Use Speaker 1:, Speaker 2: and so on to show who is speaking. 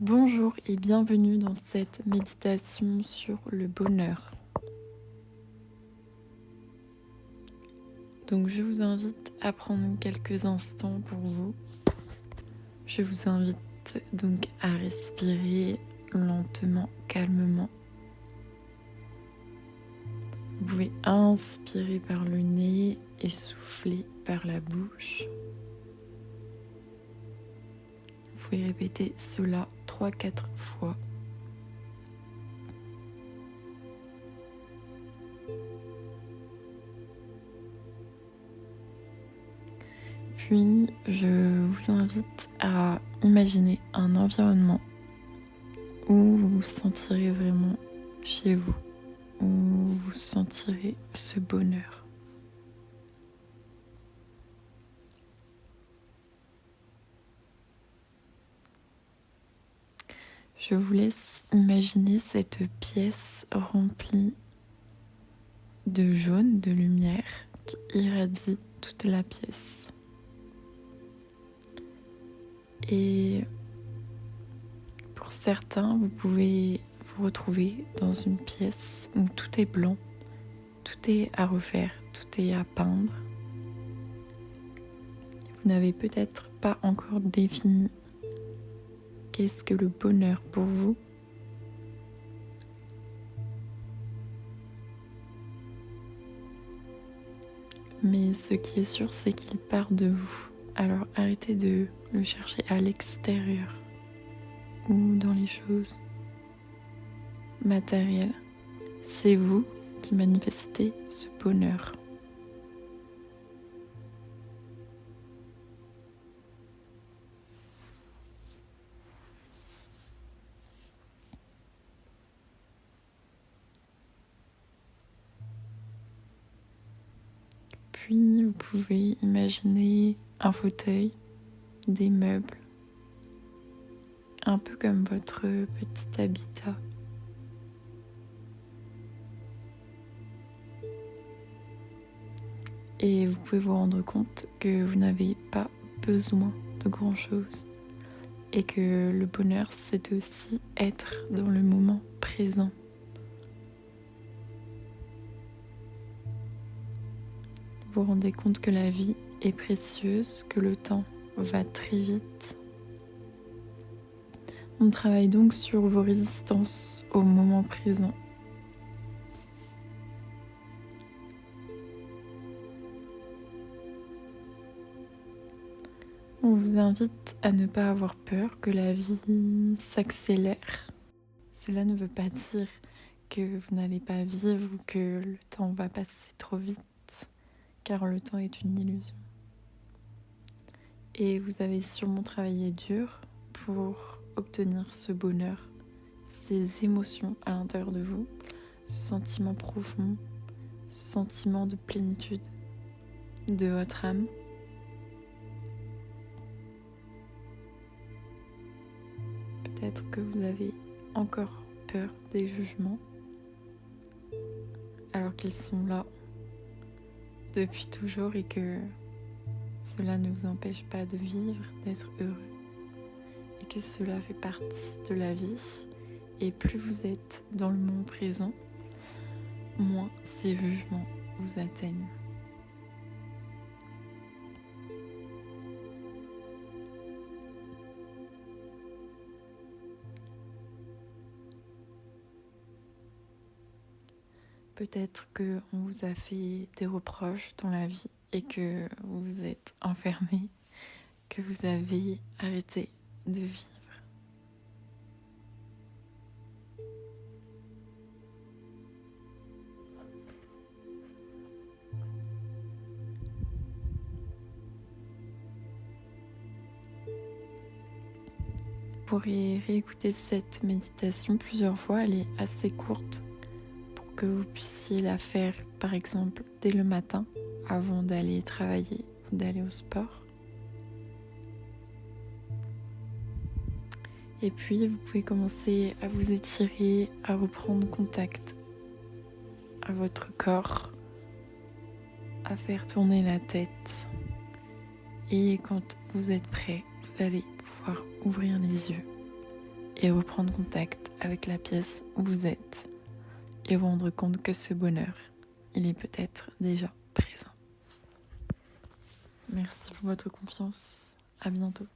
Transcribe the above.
Speaker 1: Bonjour et bienvenue dans cette méditation sur le bonheur. Donc je vous invite à prendre quelques instants pour vous. Je vous invite donc à respirer lentement, calmement. Vous pouvez inspirer par le nez et souffler par la bouche. Vous pouvez répéter cela 3-4 fois. Puis, je vous invite à imaginer un environnement où vous vous sentirez vraiment chez vous, où vous sentirez ce bonheur. Je vous laisse imaginer cette pièce remplie de jaune, de lumière qui irradie toute la pièce. Et pour certains, vous pouvez vous retrouver dans une pièce où tout est blanc, tout est à refaire, tout est à peindre. Vous n'avez peut-être pas encore défini qu'est-ce que le bonheur pour vous. Mais ce qui est sûr, c'est qu'il part de vous. Alors arrêtez de le chercher à l'extérieur ou dans les choses matérielles. C'est vous qui manifestez ce bonheur. Puis vous pouvez imaginer un fauteuil, des meubles, un peu comme votre petit habitat. Et vous pouvez vous rendre compte que vous n'avez pas besoin de grand-chose et que le bonheur, c'est aussi être dans le moment présent. Vous vous rendez compte que la vie est précieuse, que le temps va très vite. On travaille donc sur vos résistances au moment présent. On vous invite à ne pas avoir peur que la vie s'accélère. Cela ne veut pas dire que vous n'allez pas vivre ou que le temps va passer trop vite, car le temps est une illusion. Et vous avez sûrement travaillé dur pour obtenir ce bonheur, ces émotions à l'intérieur de vous, ce sentiment profond, ce sentiment de plénitude de votre âme. Peut-être que vous avez encore peur des jugements, alors qu'ils sont là depuis toujours et que cela ne vous empêche pas de vivre, d'être heureux et que cela fait partie de la vie. Et plus vous êtes dans le moment présent, moins ces jugements vous atteignent. Peut-être qu'on vous a fait des reproches dans la vie et que vous vous êtes enfermé, que vous avez arrêté de vivre. Vous pourrez réécouter cette méditation plusieurs fois, elle est assez courte pour que vous puissiez la faire par exemple dès le matin avant d'aller travailler ou d'aller au sport. Et puis vous pouvez commencer à vous étirer, à reprendre contact à votre corps, à faire tourner la tête. Et quand vous êtes prêt, vous allez pouvoir ouvrir les yeux. et reprendre contact avec la pièce où vous êtes et vous rendre compte que ce bonheur, il est peut-être déjà présent. Merci pour votre confiance. À bientôt.